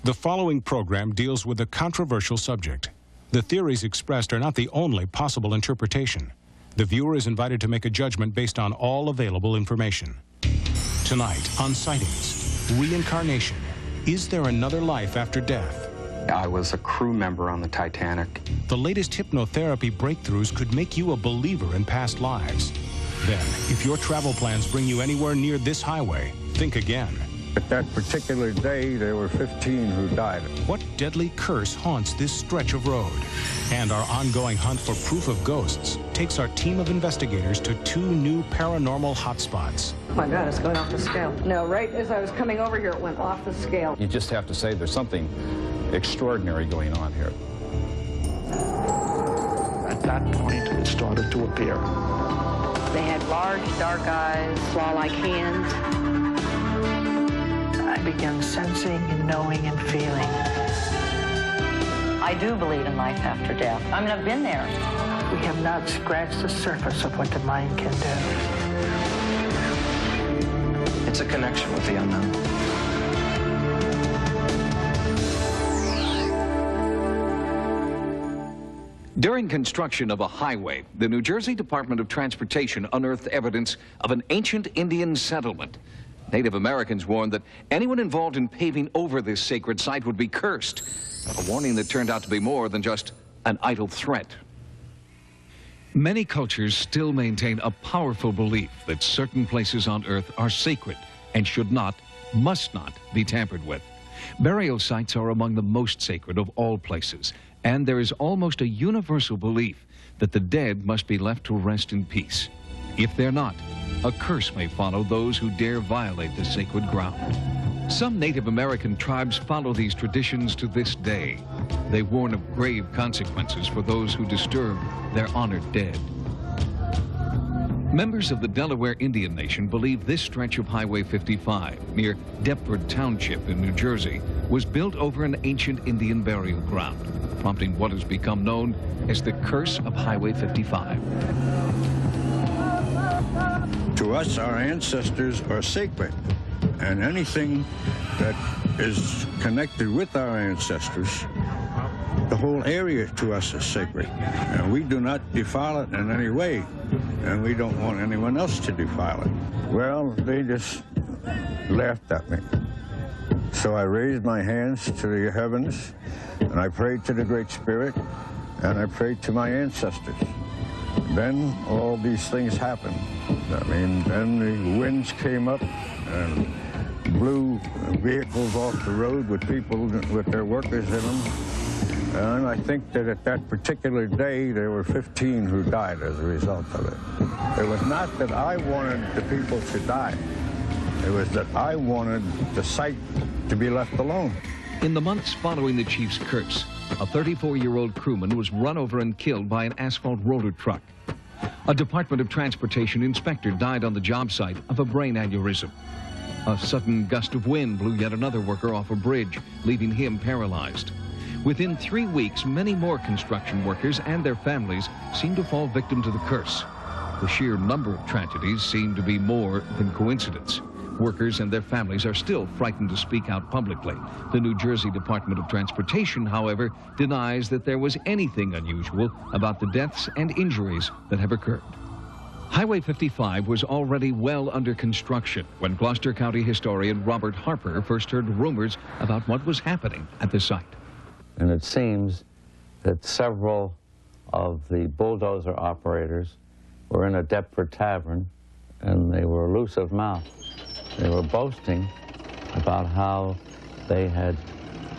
The following program deals with a controversial subject. The theories expressed are not the only possible interpretation. The viewer is invited to make a judgment based on all available information. Tonight on Sightings, reincarnation. Is there another life after death? I was a crew member on the Titanic. The latest hypnotherapy breakthroughs could make you a believer in past lives. Then, if your travel plans bring you anywhere near this highway, think again. At that particular day, there were 15 who died. What deadly curse haunts this stretch of road? And our ongoing hunt for proof of ghosts takes our team of investigators to 2 new paranormal hotspots. Oh my God, it's going off the scale. No, right as I was coming over here, it went off the scale. You just have to say there's something extraordinary going on here. At that point, it started to appear. They had large, dark eyes, claw-like hands. I began sensing and knowing and feeling. I do believe in life after death. I mean, I've been there. We have not scratched the surface of what the mind can do. It's a connection with the unknown. During construction of a highway, the New Jersey Department of Transportation unearthed evidence of an ancient Indian settlement. Native Americans warned that anyone involved in paving over this sacred site would be cursed, a warning that turned out to be more than just an idle threat. Many cultures still maintain a powerful belief that certain places on Earth are sacred and should not, must not be tampered with. Burial sites are among the most sacred of all places, and there is almost a universal belief that the dead must be left to rest in peace. If they're not, a curse may follow those who dare violate the sacred ground. Some Native American tribes follow these traditions to this day. They warn of grave consequences for those who disturb their honored dead. Members of the Delaware Indian Nation believe this stretch of Highway 55 near Deptford Township in New Jersey was built over an ancient Indian burial ground, prompting what has become known as the curse of Highway 55. To us, our ancestors are sacred, and anything that is connected with our ancestors, the whole area to us is sacred, and we do not defile it in any way, and we don't want anyone else to defile it. Well, they just laughed at me. So I raised my hands to the heavens, and I prayed to the Great Spirit, and I prayed to my ancestors. Then all these things happened. I mean, then the winds came up and blew vehicles off the road with people, with their workers in them. And I think that at that particular day, there were 15 who died as a result of it. It was not that I wanted the people to die. It was that I wanted the site to be left alone. In the months following the chief's curse, a 34-year-old crewman was run over and killed by an asphalt roller truck. A Department of Transportation inspector died on the job site of a brain aneurysm. A sudden gust of wind blew yet another worker off a bridge, leaving him paralyzed. Within 3 weeks, many more construction workers and their families seemed to fall victim to the curse. The sheer number of tragedies seemed to be more than coincidence. Workers and their families are still frightened to speak out publicly. The New Jersey Department of Transportation, however, denies that there was anything unusual about the deaths and injuries that have occurred. Highway 55 was already well under construction when Gloucester County historian Robert Harper first heard rumors about what was happening at the site. And it seems that several of the bulldozer operators were in a Deptford tavern, and they were elusive mouthed. They were boasting about how they had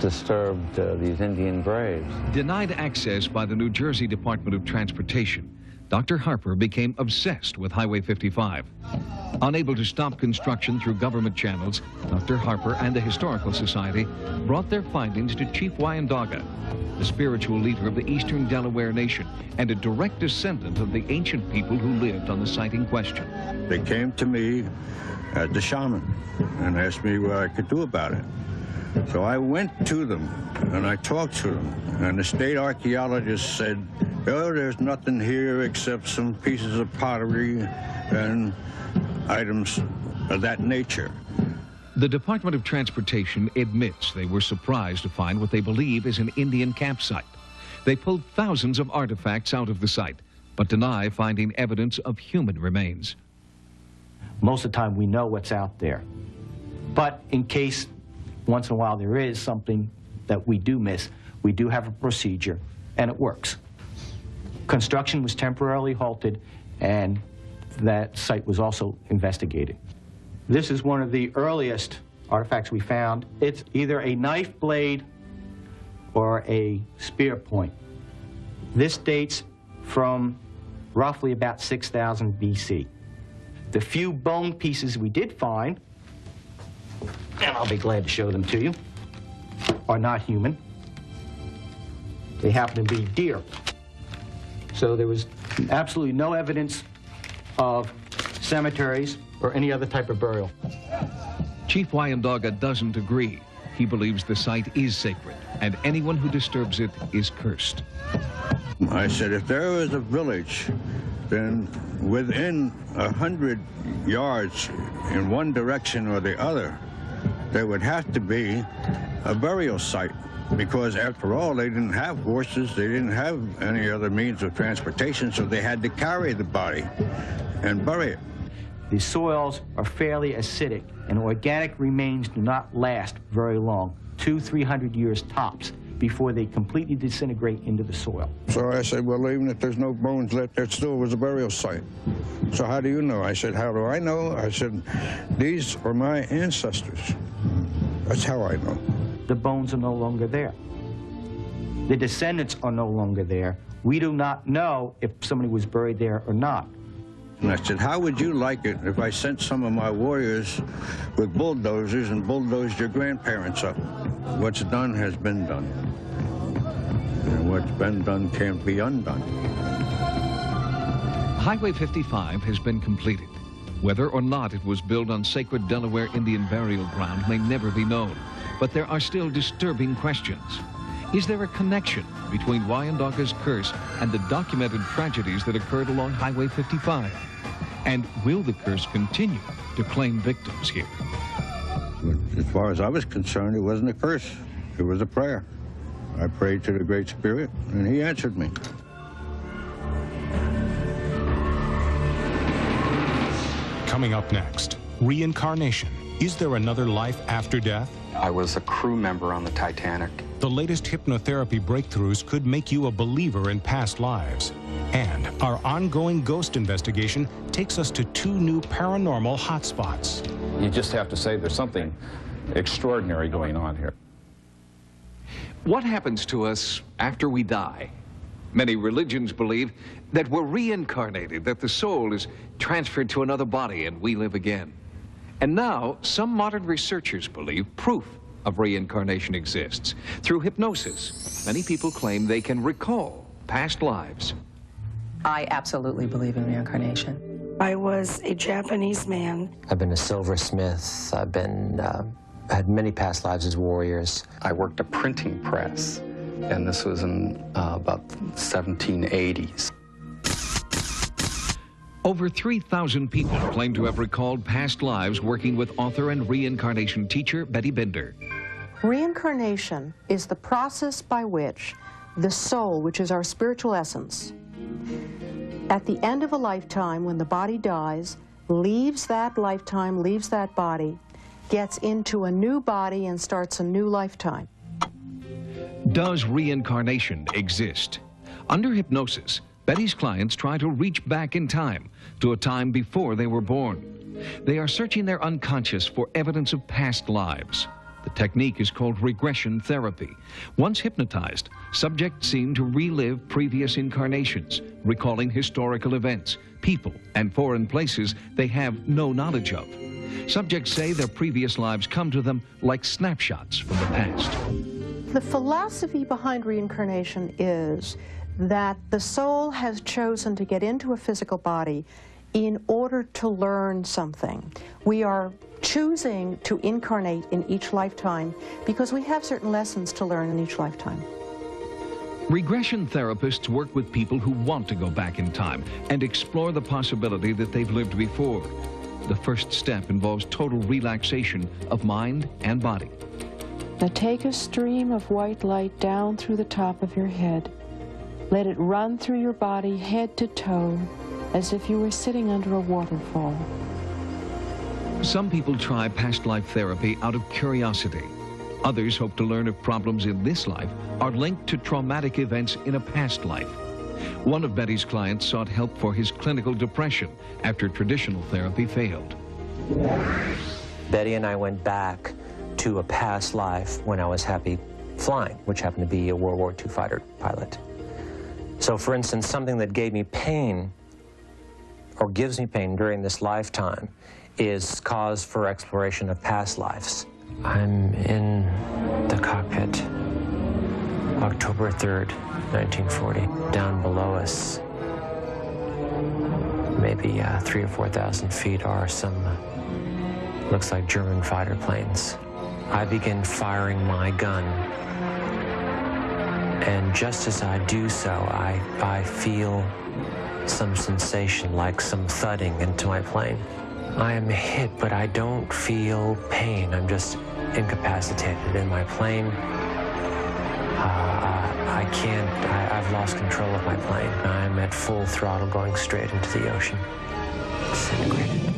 disturbed these Indian graves. Denied access by the New Jersey Department of Transportation, Dr. Harper became obsessed with Highway 55. Unable to stop construction through government channels, Dr. Harper and the Historical Society brought their findings to Chief Wyandotte, the spiritual leader of the Eastern Delaware Nation and a direct descendant of the ancient people who lived on the site in question. They came to me at the shaman and asked me what I could do about it. So I went to them and I talked to them, and the state archaeologist said, oh, there's nothing here except some pieces of pottery and items of that nature. The Department of Transportation admits they were surprised to find what they believe is an Indian campsite. They pulled thousands of artifacts out of the site, but deny finding evidence of human remains. Most of the time we know what's out there. But in case once in a while there is something that we do miss, we do have a procedure, and it works. Construction was temporarily halted, and that site was also investigated. This is one of the earliest artifacts we found. It's either a knife blade or a spear point. This dates from roughly about 6,000 BC. The few bone pieces we did find, and I'll be glad to show them to you, are not human. They happen to be deer. So there was absolutely no evidence of cemeteries or any other type of burial. Chief Wyandotte doesn't agree. He believes the site is sacred, and anyone who disturbs it is cursed. I said, if there was a village, then within 100 yards in one direction or the other, there would have to be a burial site. Because after all, they didn't have horses, they didn't have any other means of transportation, so they had to carry the body and bury it. The soils are fairly acidic, and organic remains do not last very long, 200-300 years tops, before they completely disintegrate into the soil. So I said, well, even if there's no bones left, there still was a burial site. So how do you know? I said, how do I know? I said, these are my ancestors. That's how I know. The bones are no longer there. The descendants are no longer there. We do not know if somebody was buried there or not. And I said, how would you like it if I sent some of my warriors with bulldozers and bulldozed your grandparents up? What's done has been done. And what's been done can't be undone. Highway 55 has been completed. Whether or not it was built on sacred Delaware Indian burial ground may never be known, but there are still disturbing questions. Is there a connection between Wyandotte's curse and the documented tragedies that occurred along Highway 55? And will the curse continue to claim victims here? As far as I was concerned, it wasn't a curse. It was a prayer. I prayed to the Great Spirit, and he answered me. Coming up next, reincarnation. Is there another life after death? I was a crew member on the Titanic. The latest hypnotherapy breakthroughs could make you a believer in past lives. And our ongoing ghost investigation takes us to 2 new paranormal hotspots. You just have to say there's something extraordinary going on here. What happens to us after we die? Many religions believe that we're reincarnated, that the soul is transferred to another body and we live again. And now, some modern researchers believe proof of reincarnation exists. Through hypnosis, many people claim they can recall past lives. I absolutely believe in reincarnation. I was a Japanese man. I've been a silversmith. I've been, had many past lives as warriors. I worked a printing press, and this was in about 1780s. Over 3,000 people claim to have recalled past lives working with author and reincarnation teacher Betty Bender. Reincarnation is the process by which the soul, which is our spiritual essence, at the end of a lifetime, when the body dies, leaves that lifetime, leaves that body, gets into a new body and starts a new lifetime. Does reincarnation exist? Under hypnosis, Betty's clients try to reach back in time to a time before they were born. They are searching their unconscious for evidence of past lives. The technique is called regression therapy. Once hypnotized, subjects seem to relive previous incarnations, recalling historical events, people, and foreign places they have no knowledge of. Subjects say their previous lives come to them like snapshots from the past. The philosophy behind reincarnation is that the soul has chosen to get into a physical body in order to learn something. We are choosing to incarnate in each lifetime because we have certain lessons to learn in each lifetime. Regression therapists work with people who want to go back in time and explore the possibility that they've lived before. the first step involves total relaxation of mind and body. Now take a stream of white light down through the top of your head. Let it run through your body head to toe, as if you were sitting under a waterfall. Some people try past life therapy out of curiosity. Others hope to learn if problems in this life are linked to traumatic events in a past life. One of Betty's clients sought help for his clinical depression after traditional therapy failed. Betty and I went back to a past life when I was happy flying, which happened to be a World War II fighter pilot. So for instance, something that gave me pain or gives me pain during this lifetime is cause for exploration of past lives. I'm in the cockpit, October 3rd, 1940. Down below us, maybe 3,000 or 4,000 feet, are some, looks like German fighter planes. I begin firing my gun, and just as I do so, I feel some sensation, like some thudding into my plane. I am hit, but I don't feel pain. I'm just incapacitated in my plane. I've lost control of my plane. I'm at full throttle going straight into the ocean. Disintegrated.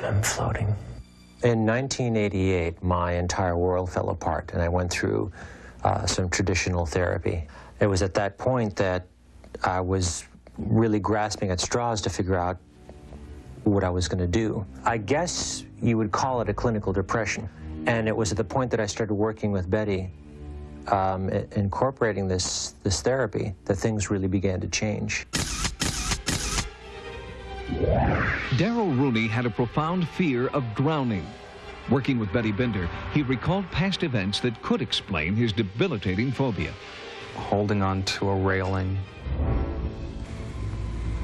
I'm floating. In 1988, my entire world fell apart, and I went through some traditional therapy. It was at that point that I was really grasping at straws to figure out what I was going to do. I guess you would call it a clinical depression. And it was at the point that I started working with Betty, incorporating this therapy, that things really began to change. Darrell Rooney had a profound fear of drowning. Working with Betty Binder, he recalled past events that could explain his debilitating phobia. Holding on to a railing.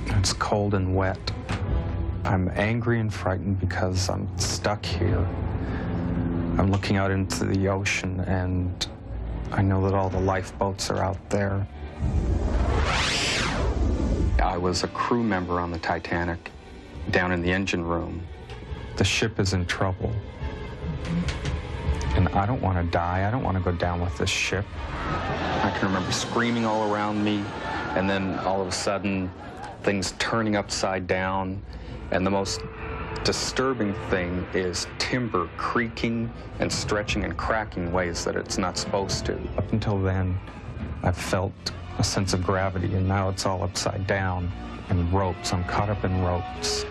It's cold and wet. I'm angry and frightened because I'm stuck here. I'm looking out into the ocean, and I know that all the lifeboats are out there. I was a crew member on the Titanic, down in the engine room. The ship is in trouble. And I don't want to die. I don't want to go down with this ship. I can remember screaming all around me, and then all of a sudden, things turning upside down. And the most disturbing thing is timber creaking and stretching and cracking ways that it's not supposed to. Up until then, I've felt a sense of gravity, and now it's all upside down. And ropes, I'm caught up in ropes.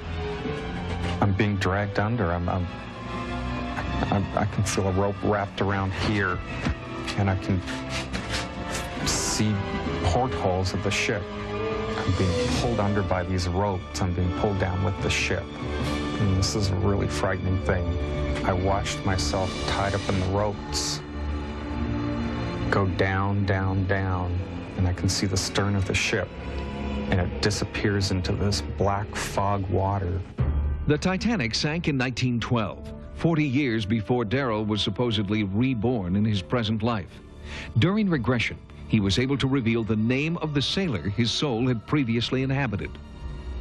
I'm being dragged under. I can feel a rope wrapped around here, and I can see portholes of the ship. I'm being pulled under by these ropes. I'm being pulled down with the ship. And this is a really frightening thing. I watched myself tied up in the ropes go down, down, down, and I can see the stern of the ship, and it disappears into this black fog water. The Titanic sank in 1912, 40 years before Darrell was supposedly reborn in his present life. During regression, he was able to reveal the name of the sailor his soul had previously inhabited.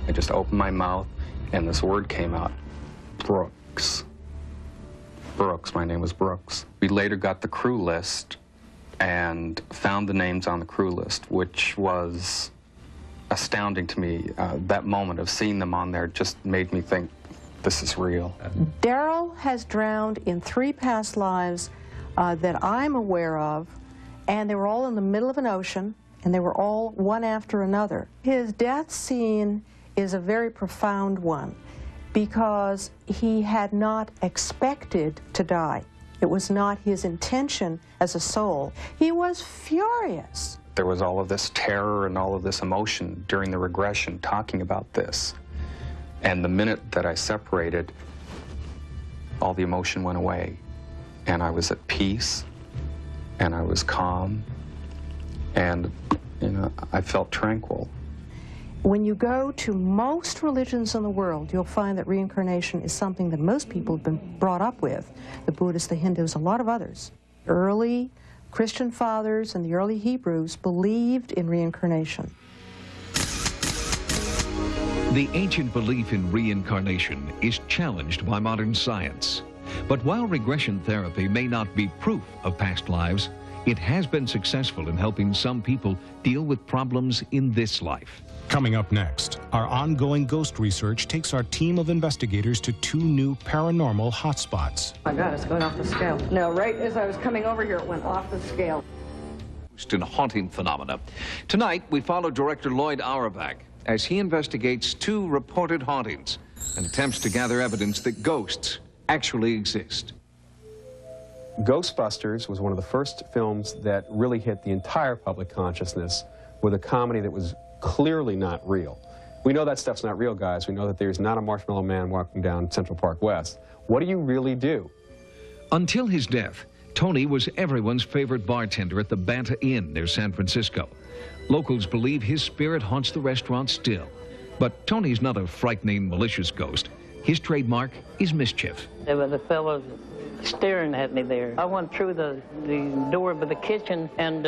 I just opened my mouth, and this word came out, Brooks. Brooks, my name was Brooks. We later got the crew list and found the names on the crew list, which was astounding to me. That moment of seeing them on there just made me think, this is real. Darrell has drowned in 3 past lives that I'm aware of, and they were all in the middle of an ocean, and they were all one after another. His death scene is a very profound one because he had not expected to die. It was not his intention as a soul. He was furious. There was all of this terror and all of this emotion during the regression talking about this. And the minute that I separated, all the emotion went away. And I was at peace, and I was calm, and, you know, I felt tranquil. When you go to most religions in the world, you'll find that reincarnation is something that most people have been brought up with. The Buddhists, the Hindus, a lot of others. Early Christian fathers and the early Hebrews believed in reincarnation. The ancient belief in reincarnation is challenged by modern science. But while regression therapy may not be proof of past lives, it has been successful in helping some people deal with problems in this life. Coming up next, our ongoing ghost research takes our team of investigators to 2 new paranormal hotspots. Oh my God, it's going off the scale. No, right as I was coming over here, it went off the scale. And haunting phenomena. Tonight, we follow director Lloyd Auerbach as he investigates 2 reported hauntings and attempts to gather evidence that ghosts actually exist. Ghostbusters was one of the first films that really hit the entire public consciousness with a comedy that was clearly not real. We know that stuff's not real, guys. We know that there's not a marshmallow man walking down Central Park West. What do you really do? Until his death, Tony was everyone's favorite bartender at the Banta Inn near San Francisco. Locals believe his spirit haunts the restaurant still. But Tony's not a frightening, malicious ghost. His trademark is mischief. There was a fellow staring at me there. I went through the door of the kitchen, and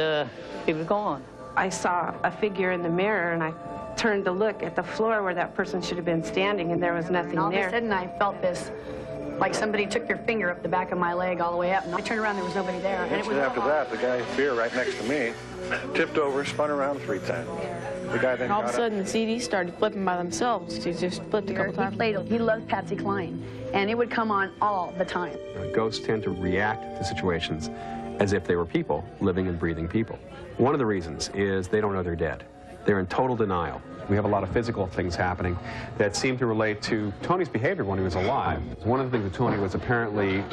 he was gone. I saw a figure in the mirror, and I turned to look at the floor where that person should have been standing, and there was nothing there. All of a sudden, I felt this, like somebody took their finger up the back of my leg all the way up, and I turned around, there was nobody there. And it was after that, the guy here right next to me tipped over, spun around 3 times. The guy then all of a sudden, the CDs started flipping by themselves. He just flipped a couple times. He loved Patsy Cline, and it would come on all the time. Ghosts tend to react to situations as if they were people, living and breathing people. One of the reasons is they don't know they're dead. They're in total denial. We have a lot of physical things happening that seem to relate to Tony's behavior when he was alive. One of the things that Tony was apparently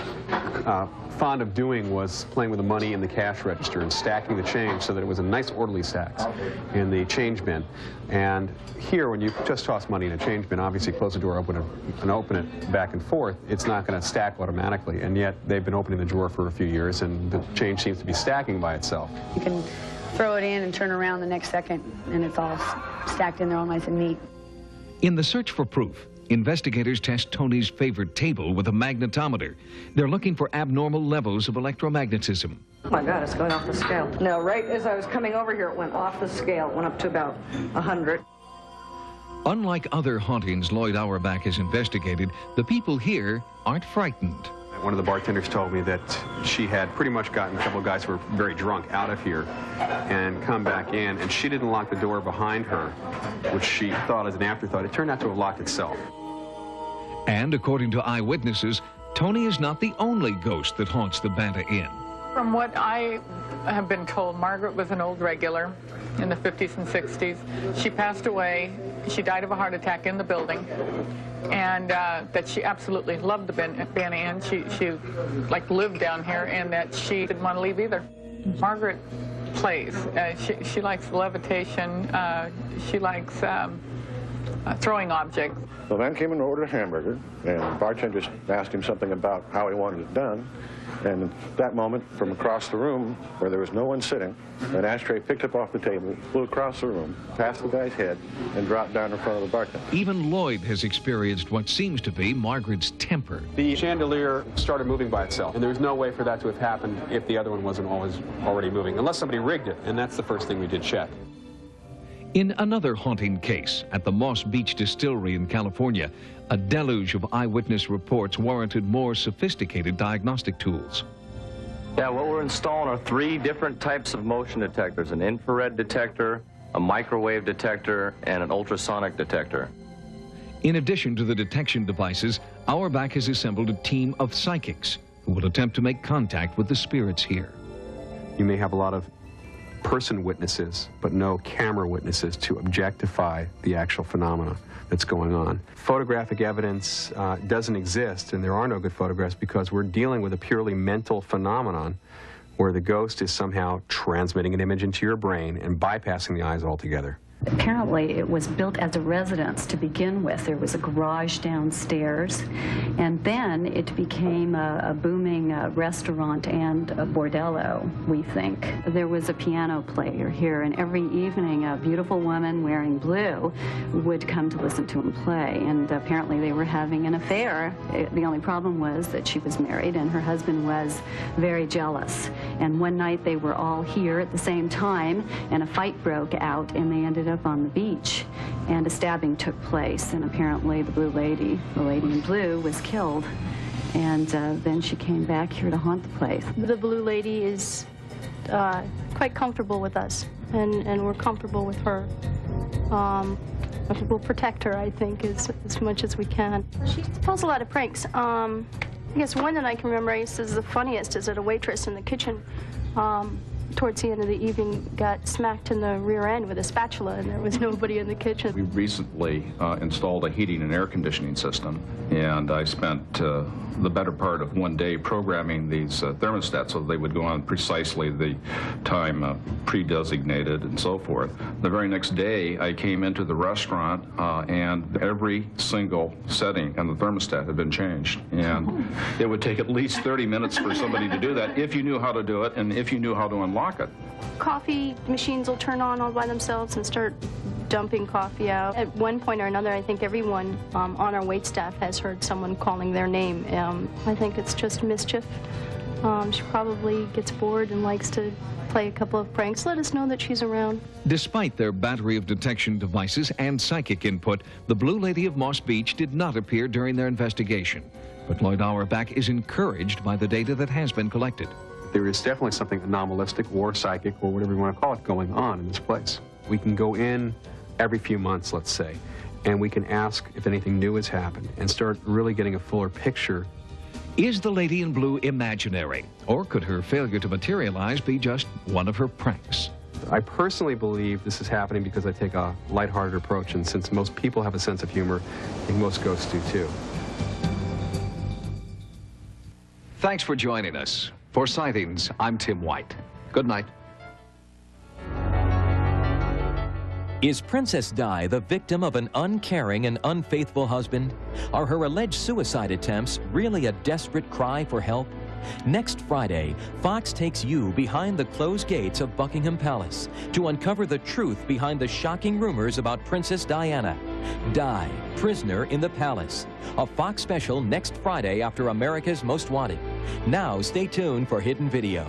fond of doing was playing with the money in the cash register and stacking the change so that it was a nice orderly stacks in the change bin. And here, when you just toss money in a change bin, obviously close the door, open it, and open it back and forth, it's not going to stack automatically. And yet, they've been opening the drawer for a few years, and the change seems to be stacking by itself. You can throw it in and turn around the next second, and it's all stacked in there all nice and neat. In the search for proof, investigators test Tony's favorite table with a magnetometer. They're looking for abnormal levels of electromagnetism. Oh my God, it's going off the scale. No, right as I was coming over here, it went off the scale. It went up to about 100. Unlike other hauntings Lloyd Auerbach has investigated, the people here aren't frightened. One of the bartenders told me that she had pretty much gotten a couple of guys who were very drunk out of here and come back in, and she didn't lock the door behind her, which she thought as an afterthought. It turned out to have locked itself. And according to eyewitnesses, Tony is not the only ghost that haunts the Banta Inn. From what I have been told, Margaret was an old regular in the 50s and 60s. She passed away. She died of a heart attack in the building, and that she absolutely loved the Banta Inn. She like lived down here, and that she didn't want to leave either. Margaret plays. She likes levitation. She likes throwing objects. The man came in and ordered a hamburger, and the bartender asked him something about how he wanted it done. And at that moment, from across the room, where there was no one sitting, an ashtray picked up off the table, flew across the room, past the guy's head, and dropped down in front of the bartender. Even Lloyd has experienced what seems to be Margaret's temper. The chandelier started moving by itself, and there was no way for that to have happened if the other one wasn't already moving, unless somebody rigged it, and that's the first thing we did check. In another haunting case at the Moss Beach Distillery in California, a deluge of eyewitness reports warranted more sophisticated diagnostic tools. Yeah, what we're installing are 3 different types of motion detectors: an infrared detector, a microwave detector, and an ultrasonic detector. In addition to the detection devices, Auerbach has assembled a team of psychics who will attempt to make contact with the spirits here. You may have a lot of person witnesses, but no camera witnesses to objectify the actual phenomena that's going on. Photographic evidence doesn't exist, and there are no good photographs because we're dealing with a purely mental phenomenon where the ghost is somehow transmitting an image into your brain and bypassing the eyes altogether. Apparently, it was built as a residence to begin with. There was a garage downstairs, and then it became a booming restaurant and a bordello, we think. There was a piano player here, and every evening a beautiful woman wearing blue would come to listen to him play, and apparently they were having an affair. The only problem was that she was married, and her husband was very jealous. And one night they were all here at the same time, and a fight broke out, and they ended up on the beach, and a stabbing took place, and apparently the lady in blue, was killed. And then she came back here to haunt the place. The blue lady is quite comfortable with us, and we're comfortable with her. We'll protect her, I think, as much as we can. She pulls a lot of pranks. I guess one that I can remember is the funniest is that a waitress in the kitchen towards the end of the evening got smacked in the rear end with a spatula, and there was nobody in the kitchen. We recently installed a heating and air conditioning system, and I spent the better part of one day programming these thermostats so they would go on precisely the time pre-designated and so forth. The very next day, I came into the restaurant, and every single setting on the thermostat had been changed. And it would take at least 30 minutes for somebody to do that if you knew how to do it and if you knew how to unlock it. Coffee machines will turn on all by themselves and start dumping coffee out. At one point or another, I think everyone on our waitstaff has heard someone calling their name. I think it's just mischief. She probably gets bored and likes to play a couple of pranks. Let us know that she's around. Despite their battery of detection devices and psychic input, the Blue Lady of Moss Beach did not appear during their investigation. But Lloyd Auerbach is encouraged by the data that has been collected. There is definitely something anomalistic or psychic or whatever you want to call it going on in this place. We can go in every few months, let's say, and we can ask if anything new has happened and start really getting a fuller picture. Is the Lady in Blue imaginary, or could her failure to materialize be just one of her pranks? I personally believe this is happening because I take a lighthearted approach, and since most people have a sense of humor, I think most ghosts do too. Thanks for joining us. For Sightings, I'm Tim White. Good night. Is Princess Di the victim of an uncaring and unfaithful husband? Are her alleged suicide attempts really a desperate cry for help? Next Friday, Fox takes you behind the closed gates of Buckingham Palace to uncover the truth behind the shocking rumors about Princess Diana. Di, prisoner in the palace. A Fox special next Friday after America's Most Wanted. Now stay tuned for Hidden Video.